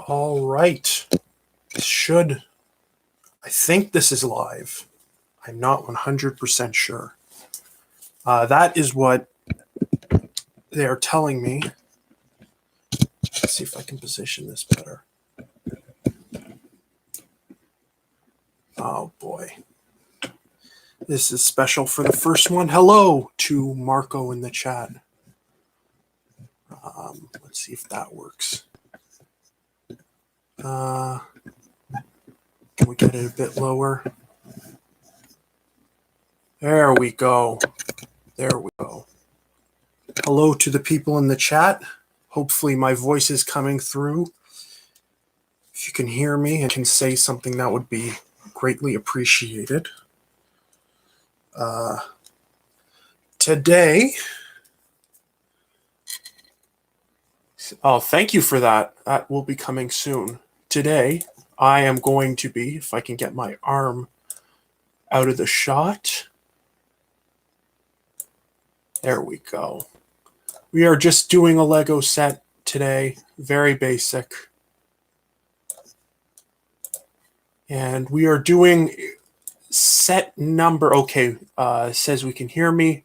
All right. I think this is live. I'm not 100% sure. That is what they are telling me. Let's see if I can position this better. Oh boy. This is special for the first one. Hello to Marco in the chat. Let's see if that works. Can we get it a bit lower? There we go. There we go. Hello to the people in the chat. Hopefully my voice is coming through. If you can hear me and can say something, that would be greatly appreciated. Today, oh, thank you for that. That will be coming soon. Today, I am going to be, if I can get my arm out of the shot. There we go. We are just doing a Lego set today, very basic. And we are doing set number, okay, says we can hear me.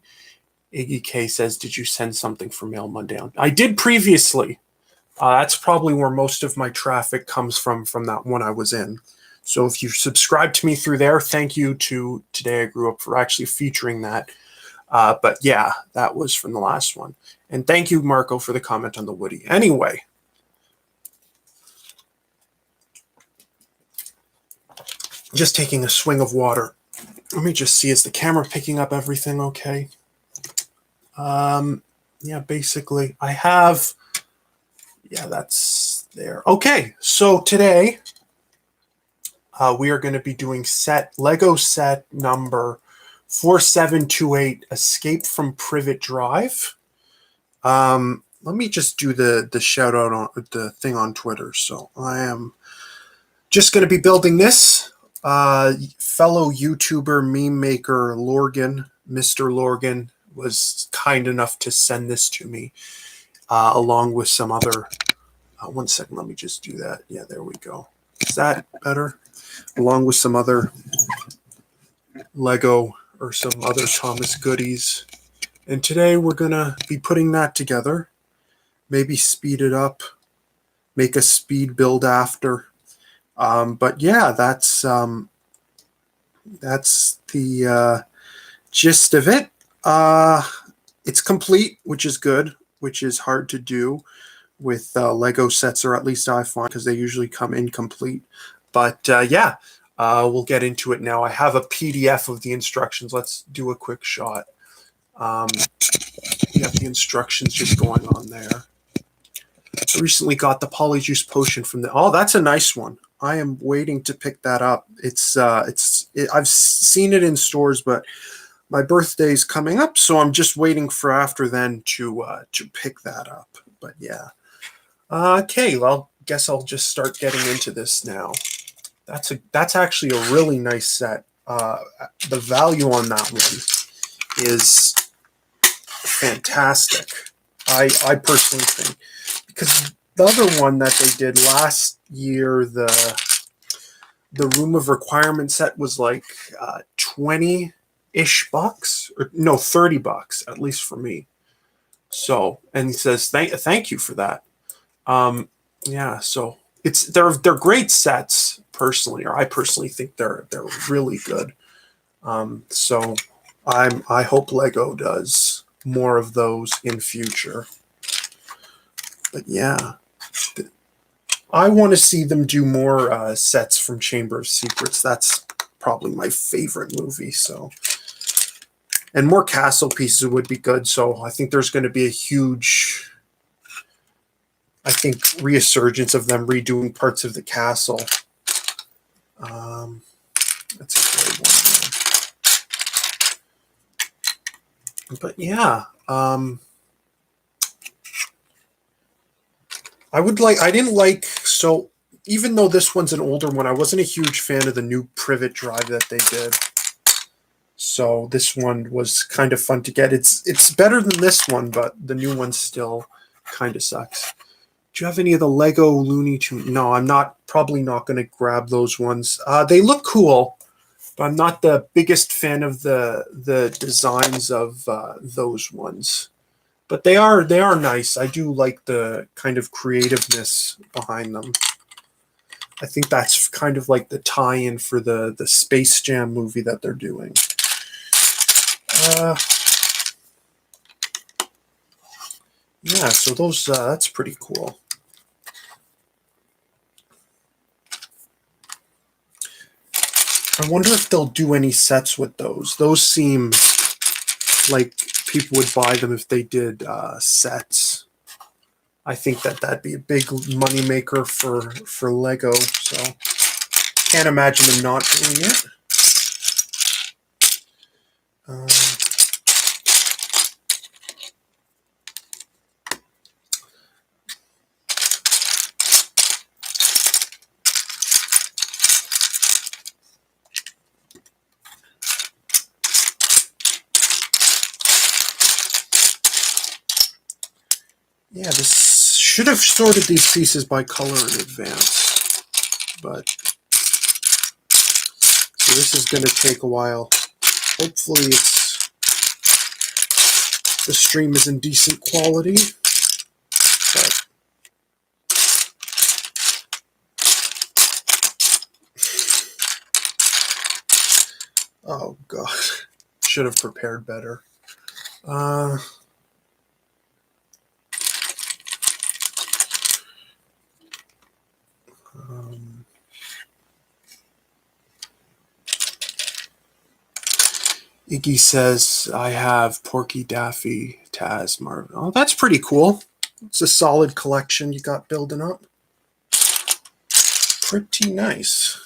Iggy K says, did you send something for Mail Monday? I did previously. That's probably where most of my traffic comes from that one I was in. So if you subscribe to me through there, thank you to Today I Grew Up for actually featuring that. But yeah, that was from the last one. And thank you, Marco, for the comment on the Woody. Anyway. Just taking a swing of water. Let me just see, is the camera picking up everything okay? Yeah, basically I have, yeah, that's there. Okay, so today we are going to be doing Lego set number 4728, Escape from Privet Drive. Let me just do the shout out on the thing on Twitter. So I am just going to be building this. Fellow YouTuber, meme maker Lorgan, Mr. Lorgan, was kind enough to send this to me, along with some other. One second, let me just do that. Yeah, there we go. Is that better? Along with some other Lego or some other Thomas goodies. And today we're going to be putting that together. Maybe speed it up, make a speed build after. But yeah, that's the gist of it. It's complete, which is good, which is hard to do with Lego sets, or at least I find, because they usually come incomplete. But yeah, we'll get into it now. I have a PDF of the instructions. Let's do a quick shot. We have the instructions just going on there. I recently got the Polyjuice potion from the. Oh, that's a nice one. I am waiting to pick that up. I've seen it in stores, but my birthday's coming up, so I'm just waiting for after then to pick that up. But yeah. Okay, well, guess I'll just start getting into this now. That's actually a really nice set. The value on that one is fantastic. I personally think, because the other one that they did last year, the Room of Requirement set was like 20-ish bucks, or no, $30 at least for me. So, and he says thank you for that. Yeah, so they're great sets personally, or I personally think they're really good. So I hope Lego does more of those in future. But yeah, I want to see them do more sets from Chamber of Secrets. That's probably my favorite movie. So, and more castle pieces would be good. So I think there's going to be a huge, resurgence of them redoing parts of the castle. That's a great one. But yeah, so even though this one's an older one, I wasn't a huge fan of the new Privet drive that they did. So this one was kind of fun to get. It's better than this one, but the new one still kind of sucks. Do you have any of the Lego Looney Tunes? No, I'm probably not going to grab those ones. They look cool, but I'm not the biggest fan of the designs of those ones. But they are nice. I do like the kind of creativeness behind them. I think that's kind of like the tie-in for the Space Jam movie that they're doing. Yeah, so those that's pretty cool. I wonder if they'll do any sets with those. Those seem like people would buy them if they did sets. I think that'd be a big money maker for Lego. So can't imagine them not doing it. Yeah, this should have sorted these pieces by color in advance, but so this is going to take a while. Hopefully the stream is in decent quality, but oh god, should have prepared better. Iggy says, I have Porky, Daffy, Taz, Marvin. Oh, that's pretty cool. It's a solid collection you got building up. Pretty nice.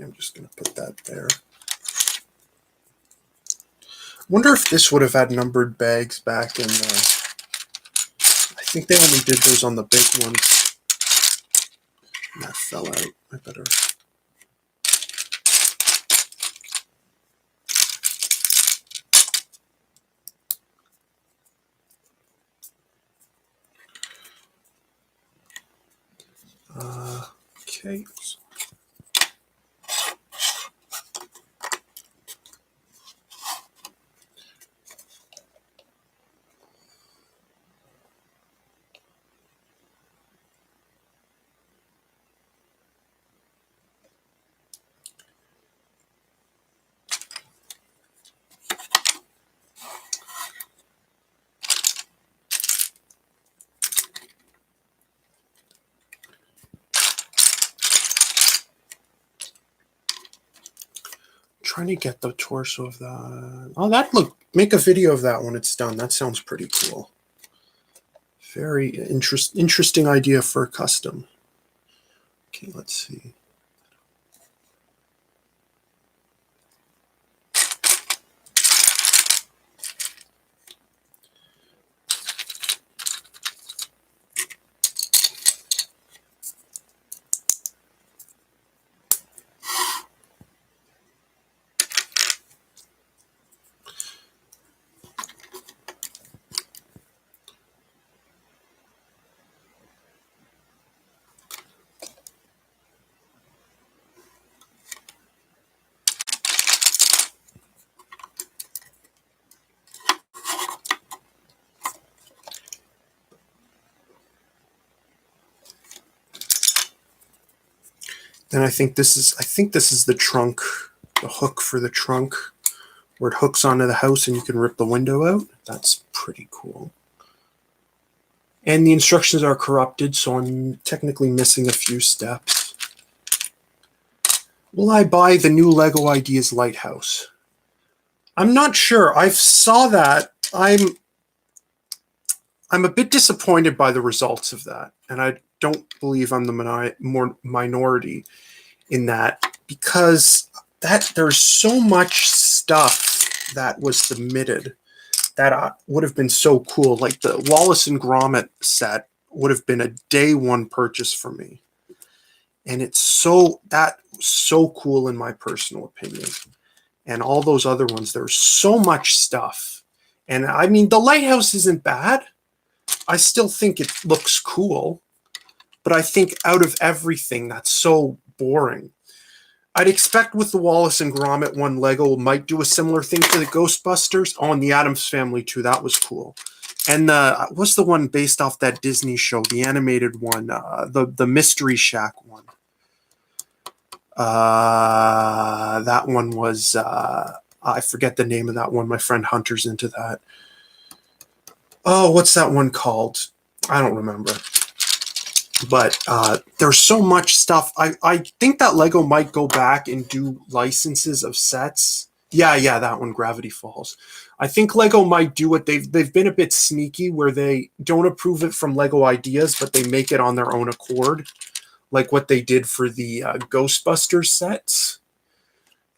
I'm just going to put that there. Wonder if this would have had numbered bags back in the... I think they only did those on the big ones. And that fell out. I better... Okay. Trying to get the torso of that. Oh, make a video of that when it's done. That sounds pretty cool. Very interesting idea for a custom. Okay, let's see. Then I think this is the trunk, the hook for the trunk, where it hooks onto the house and you can rip the window out. That's pretty cool. And the instructions are corrupted, so I'm technically missing a few steps. Will I buy the new Lego Ideas Lighthouse? I'm not sure. I saw that. I'm a bit disappointed by the results of that, and I don't believe I'm the minority in that, because there's so much stuff that was submitted that would have been so cool. Like the Wallace and Gromit set would have been a day one purchase for me, and it's so cool in my personal opinion. and all those other ones. There's so much stuff. And I mean, the lighthouse isn't bad. I still think it looks cool. But I think out of everything, that's so boring. I'd expect with the Wallace and Gromit one, Lego might do a similar thing to the Ghostbusters. Oh, and the Addams Family too. That was cool. And what's the one based off that Disney show, the animated one, the Mystery Shack one? That one was I forget the name of that one. My friend Hunter's into that. Oh, what's that one called? I don't remember. But there's so much stuff. I think that Lego might go back and do licenses of sets. Yeah, that one, Gravity Falls. I think Lego might do it. They've been a bit sneaky where they don't approve it from Lego Ideas, but they make it on their own accord, like what they did for the Ghostbusters sets.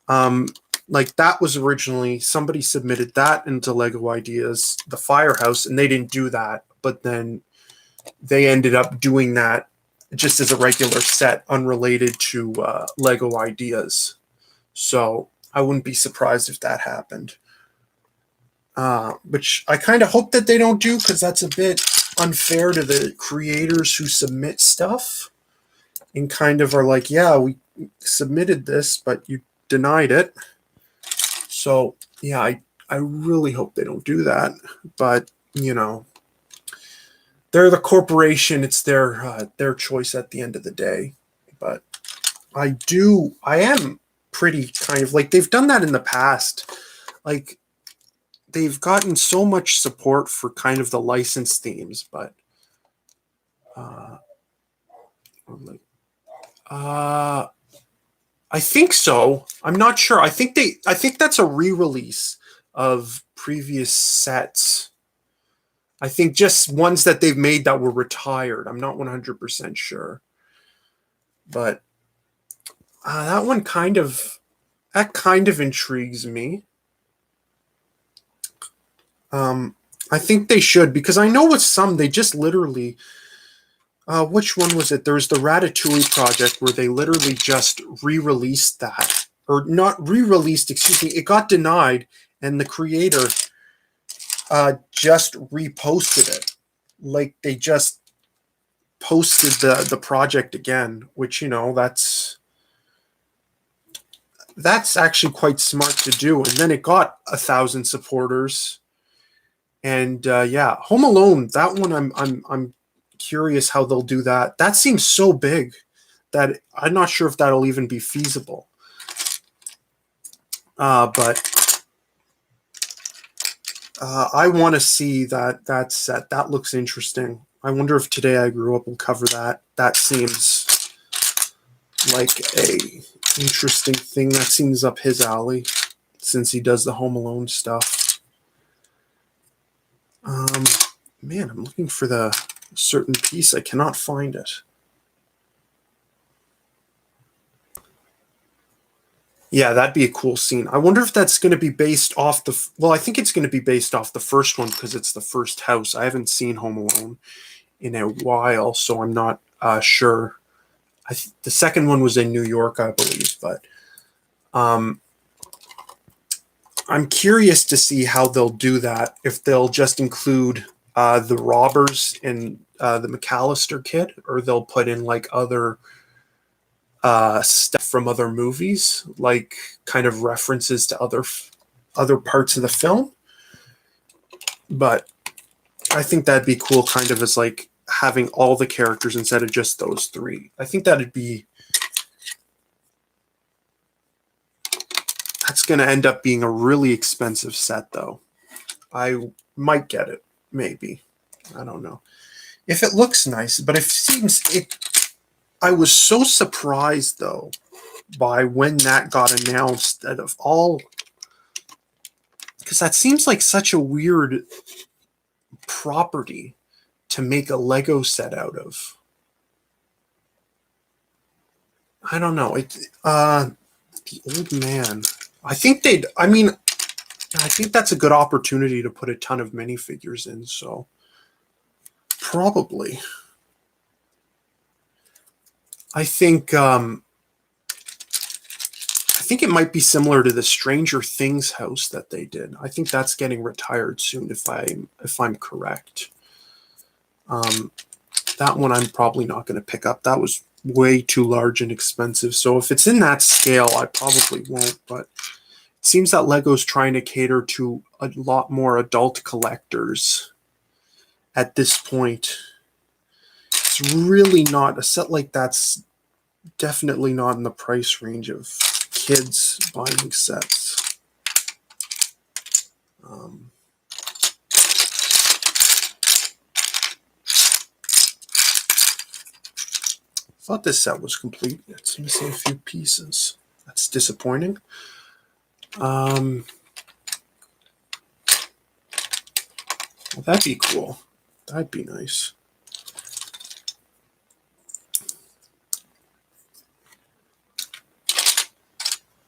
Like that was originally, somebody submitted that into Lego Ideas, the Firehouse, and they didn't do that. But then they ended up doing that just as a regular set, unrelated to Lego Ideas. So I wouldn't be surprised if that happened. Which I kind of hope that they don't do, because that's a bit unfair to the creators who submit stuff and kind of are like, yeah, we submitted this, but you denied it. So yeah, I really hope they don't do that. But you know, they're the corporation. It's their choice at the end of the day. But I am pretty kind of like, they've done that in the past. Like they've gotten so much support for kind of the licensed themes, but I think so. I'm not sure. I think that's a re-release of previous sets. I think just ones that they've made that were retired. I'm not 100% sure. But that kind of intrigues me. I think they should, because I know with some, they just literally, which one was it? There was the Ratatouille project where they literally just re-released that. Or not re-released, excuse me. It got denied, and the creator just reposted it. Like they just posted the project again, which, you know, that's actually quite smart to do. And then it got 1,000 supporters. And yeah, Home Alone, that one I'm curious how they'll do that. That seems so big that I'm not sure if that'll even be feasible. But I want to see that set. That looks interesting. I wonder if Today I Grew Up will cover that. That seems like a interesting thing. That seems up his alley, since he does the Home Alone stuff. Man, I'm looking for the certain piece. I cannot find it. Yeah, that'd be a cool scene. I wonder if that's going to be based off well, I think it's going to be based off the first one, because it's the first house. I haven't seen Home Alone in a while, so I'm not sure. The second one was in New York, I believe, but I'm curious to see how they'll do that, if they'll just include the robbers in the McAllister kit, or they'll put in like other stuff from other movies, like kind of references to other parts of the film. But I think that'd be cool, kind of as like having all the characters instead of just those three. I think that's going to end up being a really expensive set, though. I might get it, maybe. I don't know. If it looks nice, but I was so surprised, though, by when that got announced, that of all, because that seems like such a weird property to make a Lego set out of. I don't know. The Old Man. I think that's a good opportunity to put a ton of minifigures in, so probably. I think think it might be similar to the Stranger Things house that they did. I think that's getting retired soon, if I'm correct. That one I'm probably not going to pick up. That was way too large and expensive. So if it's in that scale, I probably won't. But it seems that Lego's trying to cater to a lot more adult collectors at this point. It's really not a set like that's definitely not in the price range of kids buying sets. Thought this set was complete. It's missing a few pieces. That's disappointing. Well, that'd be cool. That'd be nice.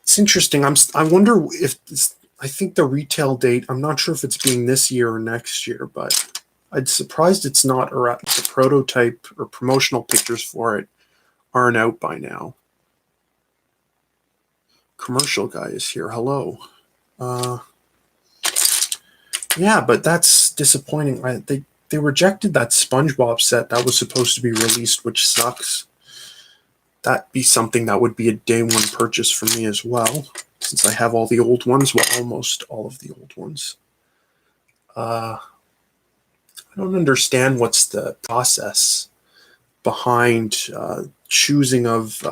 It's interesting. I wonder if this, I think the retail date, I'm not sure if it's being this year or next year, but I'm surprised it's not, or the prototype or promotional pictures for it aren't out by now. Commercial guy is here. Hello. Yeah, but that's disappointing. They rejected that SpongeBob set that was supposed to be released, which sucks. That'd be something that would be a day one purchase for me as well, since I have all the old ones, well, almost all of the old ones. I don't understand what's the process behind choosing of,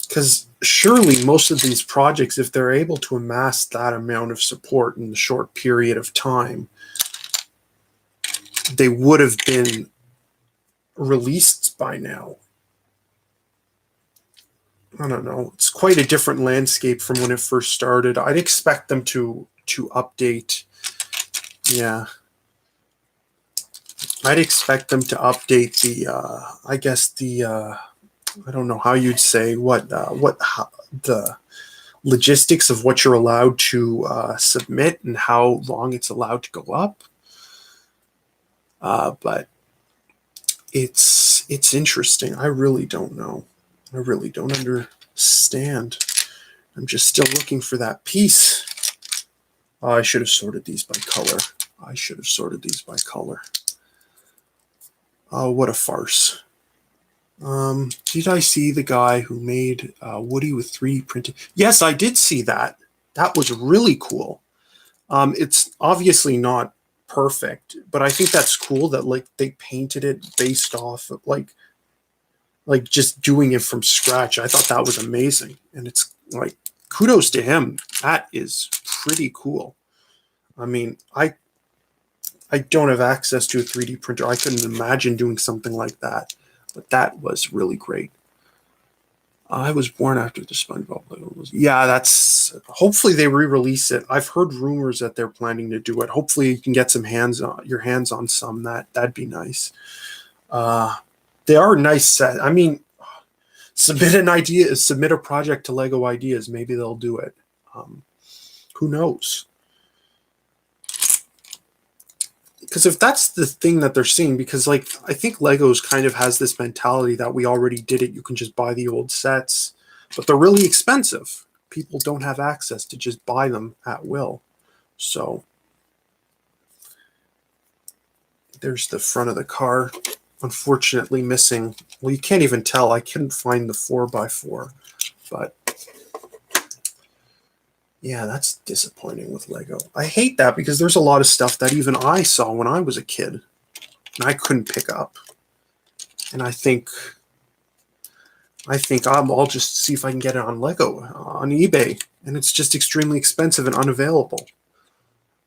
because surely most of these projects, if they're able to amass that amount of support in a short period of time, they would have been released by now. I don't know. It's quite a different landscape from when it first started. I'd expect them to update. Yeah. I'd expect them to update the, I guess the, I don't know how you'd say the logistics of what you're allowed to submit and how long it's allowed to go up. But it's interesting. I really don't know. I really don't understand. I'm just still looking for that piece. Oh, I should have sorted these by color. Oh, what a farce. Did I see the guy who made Woody with 3D printed? Yes, I did see that. That was really cool. It's obviously not perfect, but I think that's cool that like they painted it based off of like just doing it from scratch. I thought that was amazing. And it's like, kudos to him. That is pretty cool. I mean, I don't have access to a 3D printer. I couldn't imagine doing something like that, but that was really great. I was born after the SpongeBob. Yeah, that's, hopefully they re-release it. I've heard rumors that they're planning to do it. Hopefully you can get some your hands on some. That'd be nice. They are nice set. I mean, submit a project to Lego Ideas. Maybe they'll do it. Who knows? Because if that's the thing that they're seeing, because like I think Legos kind of has this mentality that we already did it. You can just buy the old sets, but they're really expensive. People don't have access to just buy them at will. So there's the front of the car. Unfortunately missing. Well, you can't even tell. I couldn't find the 4x4, but yeah, that's disappointing with Lego. I hate that because there's a lot of stuff that even I saw when I was a kid and I couldn't pick up. And I think I'll just see if I can get it on Lego on eBay, and it's just extremely expensive and unavailable,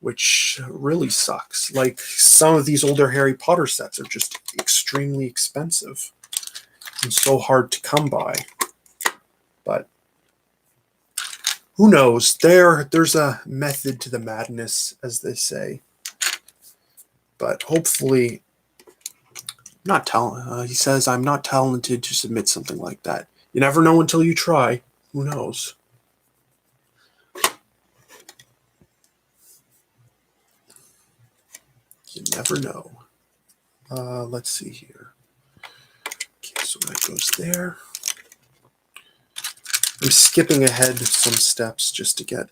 which really sucks. Like some of these older Harry Potter sets are just extremely expensive and so hard to come by. But who knows? There's a method to the madness, as they say. But hopefully, he says, I'm not talented to submit something like that. You never know until you try. Who knows? You never know. Let's see here. Okay, so that goes there. I'm skipping ahead some steps just to get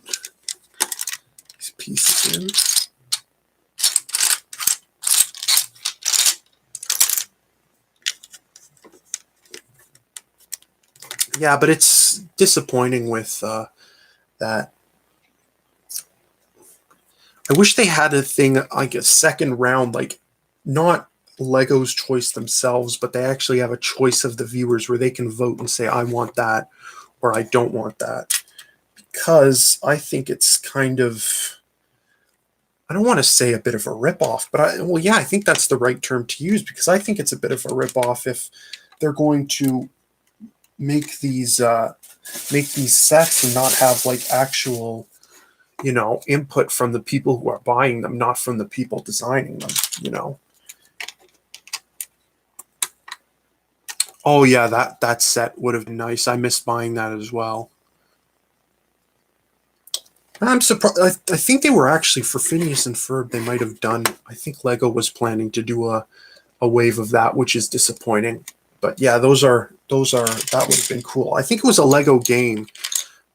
these pieces in. Yeah, but it's disappointing with that. I wish they had a thing like a second round, like not Lego's choice themselves, but they actually have a choice of the viewers where they can vote and say, I want that or I don't want that. Because I think it's kind of, I don't want to say a bit of a ripoff, but I think that's the right term to use because I think it's a bit of a ripoff if they're going to make these sets and not have like actual input from the people who are buying them, not from the people designing them. Oh yeah, that set would have been nice. I missed buying that as well. I'm surprised. I think they were actually for Phineas and Ferb. They might have done. I think Lego was planning to do a wave of that, which is disappointing. But yeah, those are that would have been cool. I think it was a Lego game,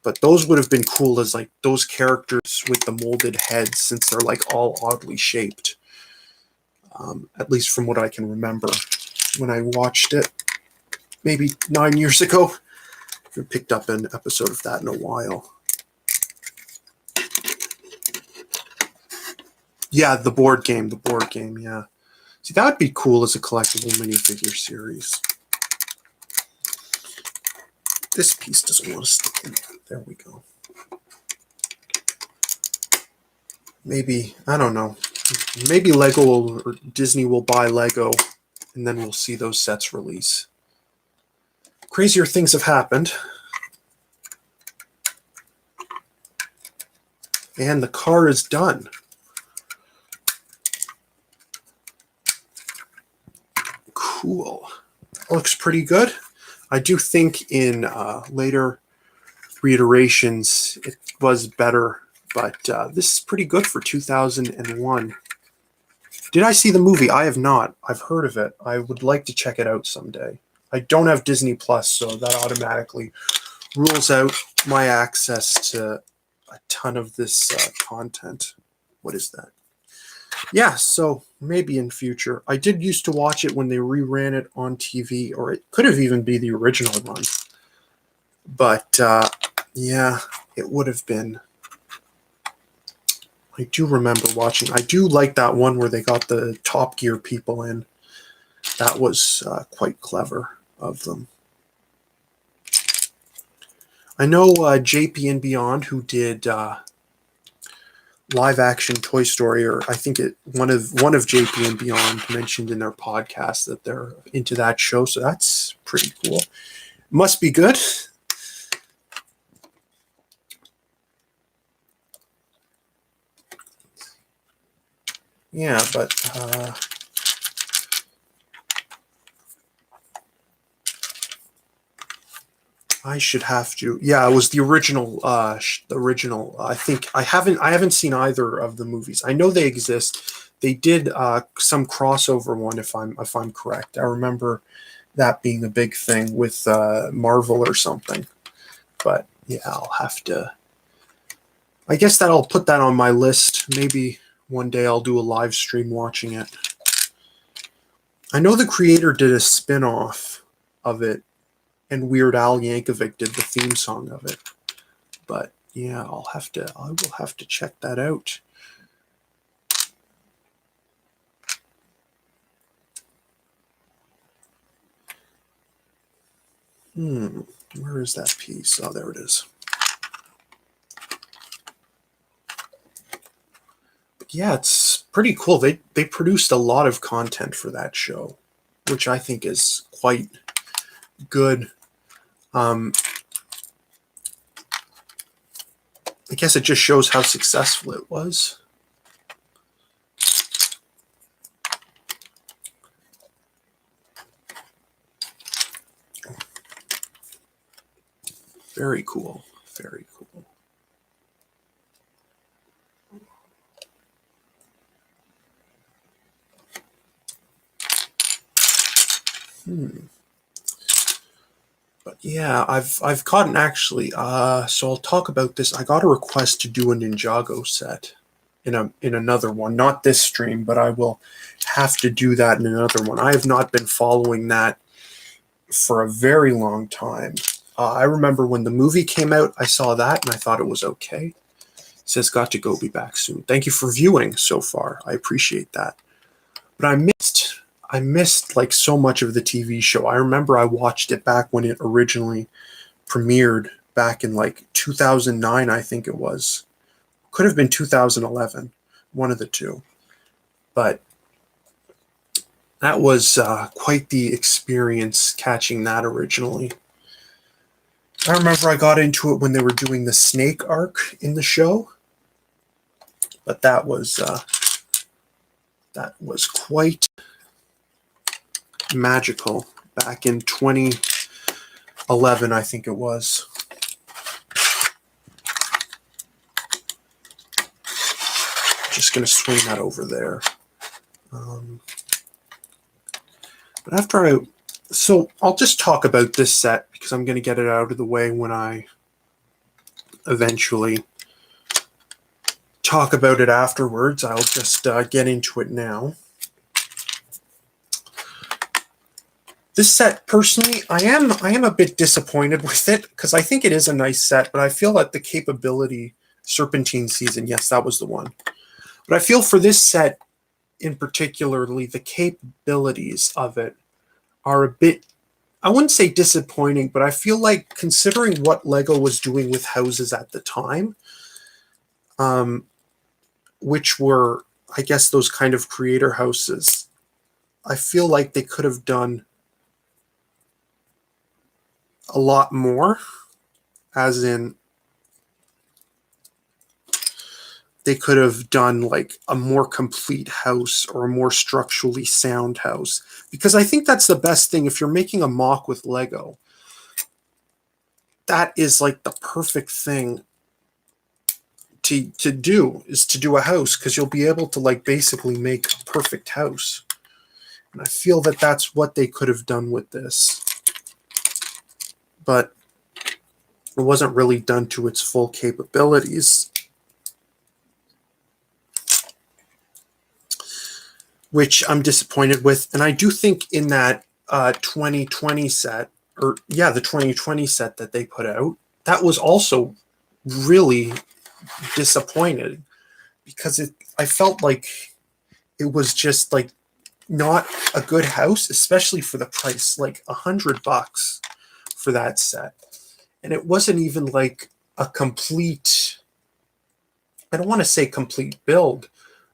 but those would have been cool as like those characters with the molded heads, since they're like all oddly shaped. At least from what I can remember when I watched it, maybe 9 years ago. I haven't picked up an episode of that in a while. Yeah, the board game. Yeah. See, that would be cool as a collectible minifigure series. This piece doesn't want to stick in. There we go. Maybe, I don't know. Maybe Lego or Disney will buy Lego, and then we'll see those sets release. Crazier things have happened. And the car is done. Cool. Looks pretty good. I do think in later reiterations it was better, but this is pretty good for 2001. Did I see the movie? I have not. I've heard of it. I would like to check it out someday. I don't have Disney Plus, so that automatically rules out my access to a ton of this content. What is that? Yeah, so maybe in future. I did used to watch it when they reran it on TV, or it could have even been the original run. But yeah, it would have been. I do remember watching. I do like that one where they got the Top Gear people in. That was quite clever of them. I know JP and Beyond, who did live action Toy Story, or I think one of JP and Beyond mentioned in their podcast that they're into that show, so that's pretty cool. Must be good. Yeah, but I should have to. Yeah, it was the original. The original. I think I haven't seen either of the movies. I know they exist. They did some crossover one, if I'm correct. I remember that being a big thing with Marvel or something. But yeah, I'll have to. I guess that I'll put that on my list. Maybe one day I'll do a live stream watching it. I know the creator did a spin-off of it, and Weird Al Yankovic did the theme song of it. But yeah, I will have to check that out. Where is that piece? Oh, there it is. But yeah, it's pretty cool. They produced a lot of content for that show, which I think is quite good. I guess it just shows how successful it was. Very cool. Very cool. But Yeah, I've gotten actually. So I'll talk about this. I got a request to do a Ninjago set in another one, not this stream, but I will have to do that in another one. I have not been following that for a very long time. I remember when the movie came out, I saw that and I thought it was okay. It says got to go, be back soon. Thank you for viewing so far. I appreciate that. But I missed like so much of the TV show. I remember I watched it back when it originally premiered back in like 2009, I think it was. Could have been 2011, one of the two. But that was quite the experience catching that originally. I remember I got into it when they were doing the Snake arc in the show, but that was quite magical back in 2011, I think it was. Just going to swing that over there. But so I'll just talk about this set because I'm going to get it out of the way when I eventually talk about it afterwards. I'll just get into it now. This set, personally, I am a bit disappointed with it because I think it is a nice set, but I feel that the capability, Serpentine Season, yes, that was the one. But I feel for this set in particularly, the capabilities of it are a bit, I wouldn't say disappointing, but I feel like considering what Lego was doing with houses at the time, which were, I guess, those kind of creator houses, I feel like they could have done a lot more, as in they could have done like a more complete house or a more structurally sound house, because I think that's the best thing. If you're making a mock with Lego, that is like the perfect thing to do, is to do a house, because you'll be able to like basically make a perfect house. And I feel that that's what they could have done with this, but it wasn't really done to its full capabilities, which I'm disappointed with. And I do think in that 2020 set, or yeah, the 2020 set that they put out, that was also really disappointed, because I felt like it was just like not a good house, especially for the price, like $100 for that set. And it wasn't even like a complete, I don't want to say complete build,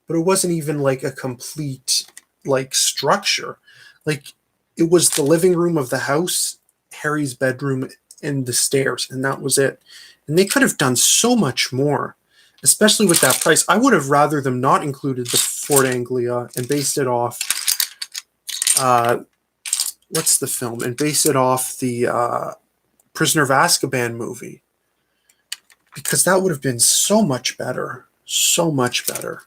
but it wasn't even like a complete like structure. Like, it was the living room of the house, Harry's bedroom, and the stairs, and that was it. And they could have done so much more, especially with that price. I would have rather them not included the Fort Anglia and based it off what's the film, and base it off the Prisoner of Azkaban movie, because that would have been so much better, so much better.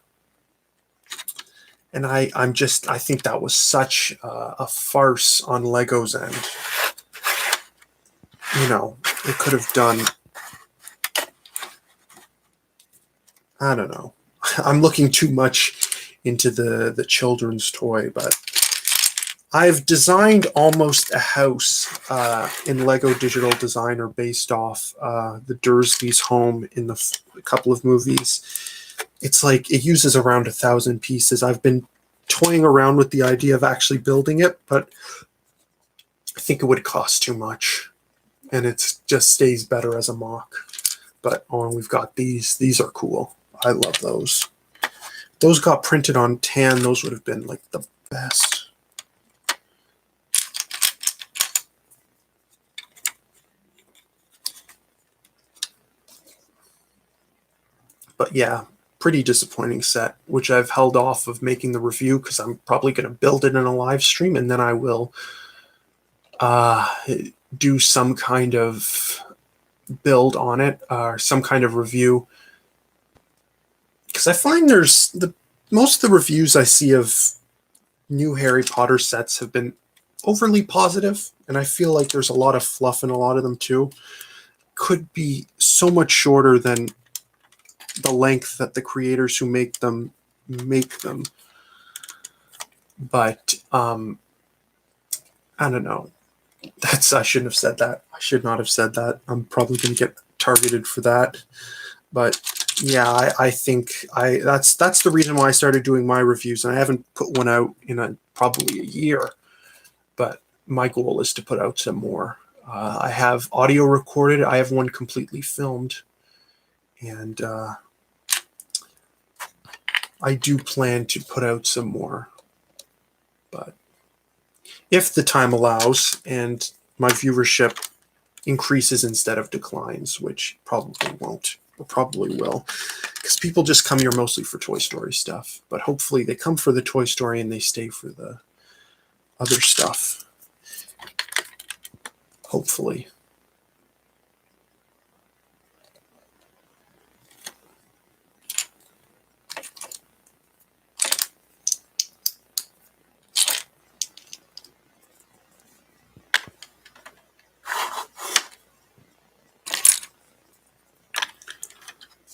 And I think that was such a farce on Lego's end. You know, it could have done, I don't know. I'm looking too much into the children's toy, but I've designed almost a house in Lego Digital Designer based off the Dursleys' home in a couple of movies. It's like it uses around 1,000 pieces. I've been toying around with the idea of actually building it, but I think it would cost too much, and it just stays better as a mock. But we've got these. These are cool. I love those. Those got printed on tan. Those would have been like the best. But yeah, pretty disappointing set, which I've held off of making the review because I'm probably going to build it in a live stream, and then I will do some kind of build on it, or some kind of review. Because I find most of the reviews I see of new Harry Potter sets have been overly positive, and I feel like there's a lot of fluff in a lot of them too. Could be so much shorter than the length that the creators who make them make them. But I don't know. I shouldn't have said that. I should not have said that. I'm probably going to get targeted for that. But yeah, I think that's the reason why I started doing my reviews, and I haven't put one out in probably a year. But my goal is to put out some more. I have audio recorded. I have one completely filmed, and I do plan to put out some more. But if the time allows and my viewership increases instead of declines, which probably won't, or probably will, because people just come here mostly for Toy Story stuff. But hopefully they come for the Toy Story and they stay for the other stuff. Hopefully.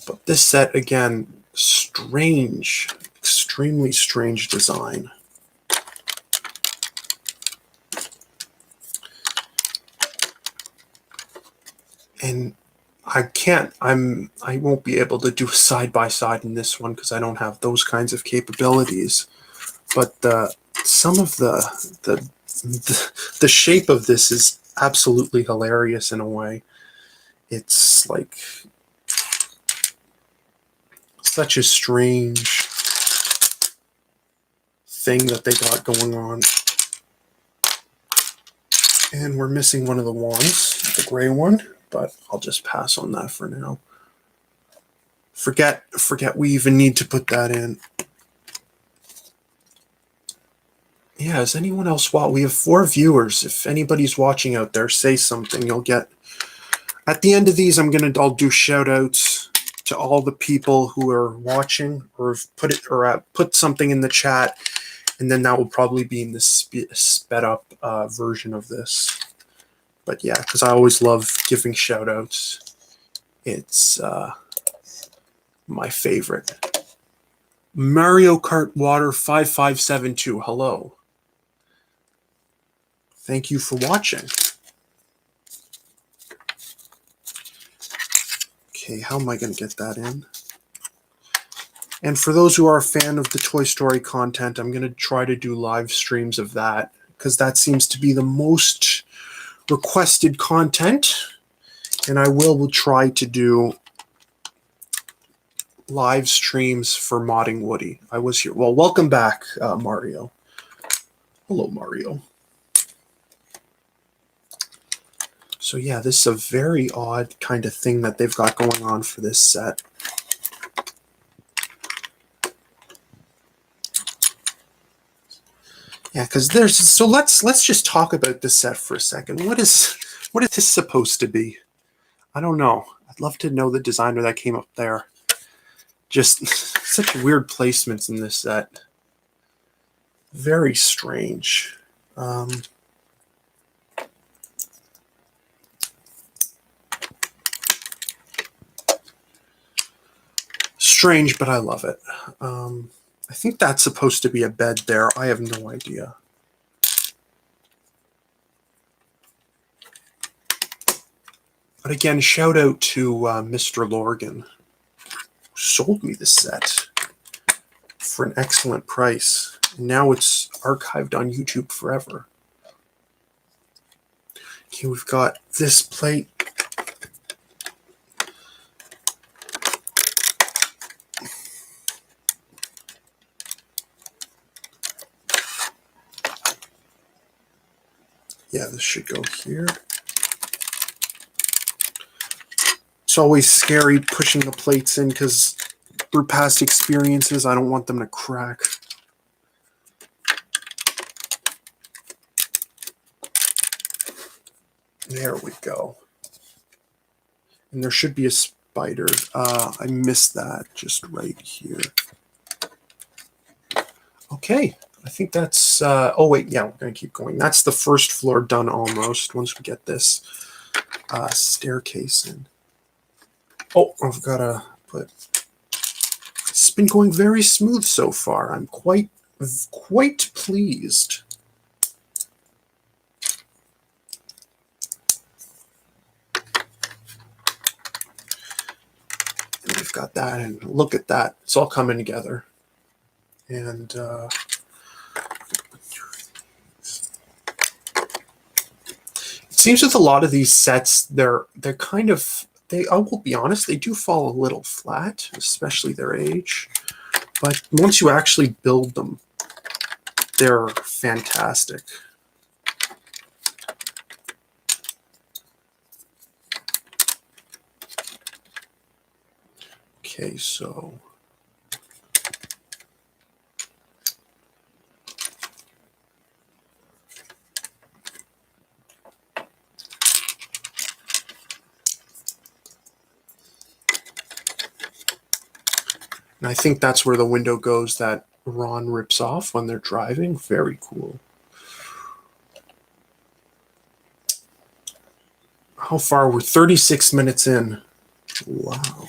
But this set, again, strange, extremely strange design. And I won't be able to do a side-by-side in this one because I don't have those kinds of capabilities. But some of the shape of this is absolutely hilarious in a way. It's like such a strange thing that they got going on. And we're missing one of the wands, the gray one, but I'll just pass on that for now. Forget we even need to put that in. Yeah, is anyone else we have 4 viewers. If anybody's watching out there, say something. You'll get at the end of these I'll do shout outs to all the people who are watching or have put something in the chat, and then that will probably be in the sped up version of this. But yeah, because I always love giving shout outs. It's my favorite. Mario Kart Water 5572. Hello. Thank you for watching. Okay, how am I going to get that in? And for those who are a fan of the Toy Story content, I'm going to try to do live streams of that because that seems to be the most requested content. And I will try to do live streams for modding Woody. I was here. Well, welcome back, Mario. Hello, Mario. So yeah, this is a very odd kind of thing that they've got going on for this set. Yeah, because let's just talk about this set for a second. What is this supposed to be? I don't know. I'd love to know the designer that came up there. Just such weird placements in this set. Very strange. Strange, but I love it. I think that's supposed to be a bed there. I have no idea. But again, shout out to Mr. Lorgan, who sold me this set for an excellent price. And now it's archived on YouTube forever. Okay, we've got this plate. Yeah, this should go here. It's always scary pushing the plates in because through past experiences, I don't want them to crack. There we go. And there should be a spider. I missed that just right here. Okay, I think that's, oh wait, yeah, we're going to keep going. That's the first floor done almost, once we get this staircase in. Oh, I've got to put, it's been going very smooth so far. I'm quite pleased. And we've got that, and look at that. It's all coming together. And it seems with a lot of these sets, they're kind of, I will be honest, they do fall a little flat, especially their age. But once you actually build them, they're fantastic. Okay, so and I think that's where the window goes that Ron rips off when they're driving. Very cool. How far? We're 36 minutes in. Wow.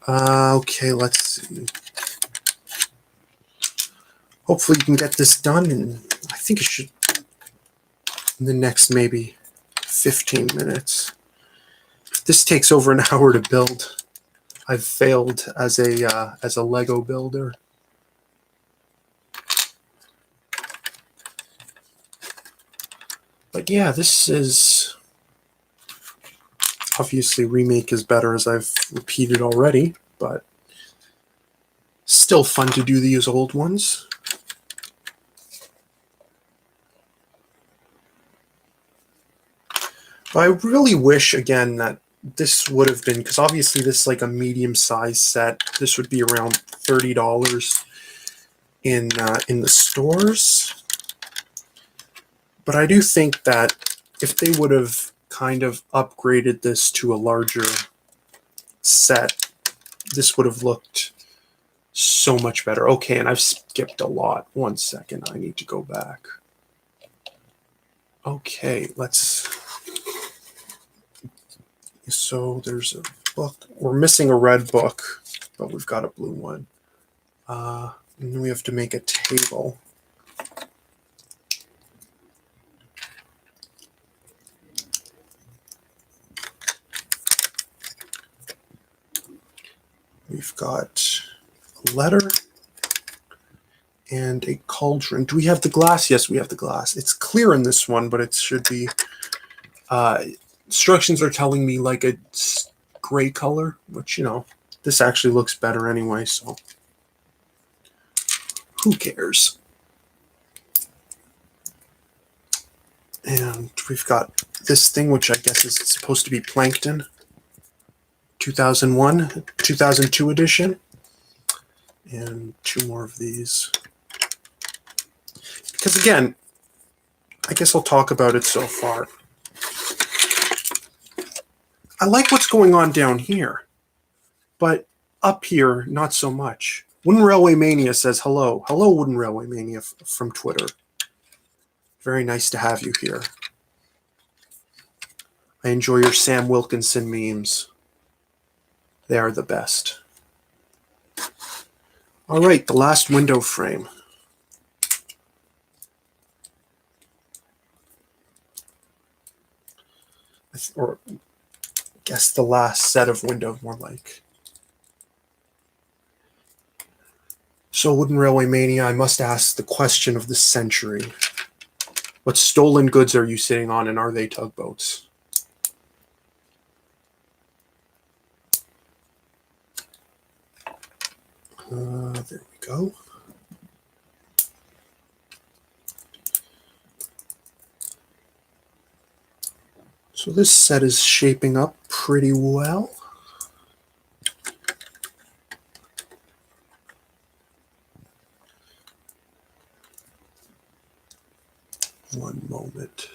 Okay, let's see. Hopefully you can get this done, and I think it should in the next maybe 15 minutes. If this takes over an hour to build, I've failed as a Lego builder. But yeah, this is obviously remake is better, as I've repeated already, but still fun to do these old ones. But I really wish, again, that this would have been, because obviously this is like a medium-sized set. This would be around $30 in the stores. But I do think that if they would have kind of upgraded this to a larger set, this would have looked so much better. Okay, and I've skipped a lot. 1 second, I need to go back. Okay, let's... So there's a book. We're missing a red book, but we've got a blue one. And then we have to make a table. We've got a letter and a cauldron. Do we have the glass? Yes, we have the glass. It's clear in this one, but it should be... instructions are telling me like a gray color, which, you know, this actually looks better anyway, so who cares? And we've got this thing, which I guess is supposed to be Plankton. 2001, 2002 edition. And 2 more of these. Because again, I guess I'll talk about it so far. I like what's going on down here, but up here, not so much. Wooden Railway Mania says hello. Hello, Wooden Railway Mania from Twitter. Very nice to have you here. I enjoy your Sam Wilkinson memes. They are the best. All right, the last window frame. Or I guess the last set of windows, more like. So, Wooden Railway Mania, I must ask the question of the century. What stolen goods are you sitting on, and are they tugboats? There we go. So this set is shaping up pretty well. One moment.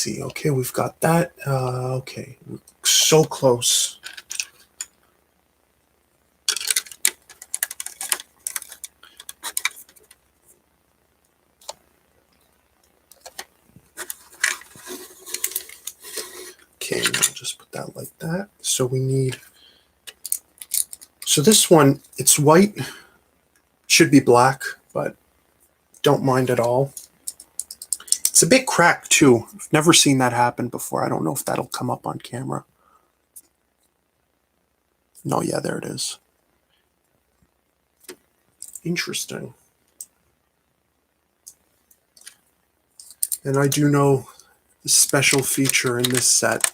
see. Okay, we've got that. Okay, so close. Okay, I'll just put that like that. So we need, so this one, it's white, should be black, but don't mind at all. It's a bit cracked too. I've never seen that happen before. I don't know if that'll come up on camera. No, yeah, there it is. Interesting. And I do know the special feature in this set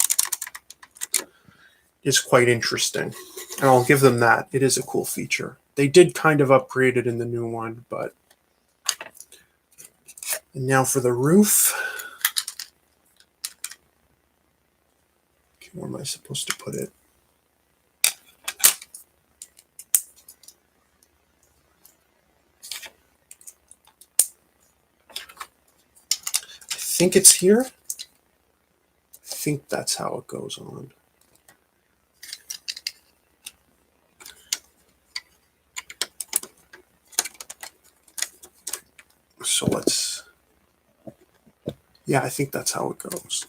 is quite interesting. And I'll give them that. It is a cool feature. They did kind of upgrade it in the new one, but... And now for the roof. Okay, where am I supposed to put it? I think it's here. I think that's how it goes on. So let's... Yeah, I think that's how it goes.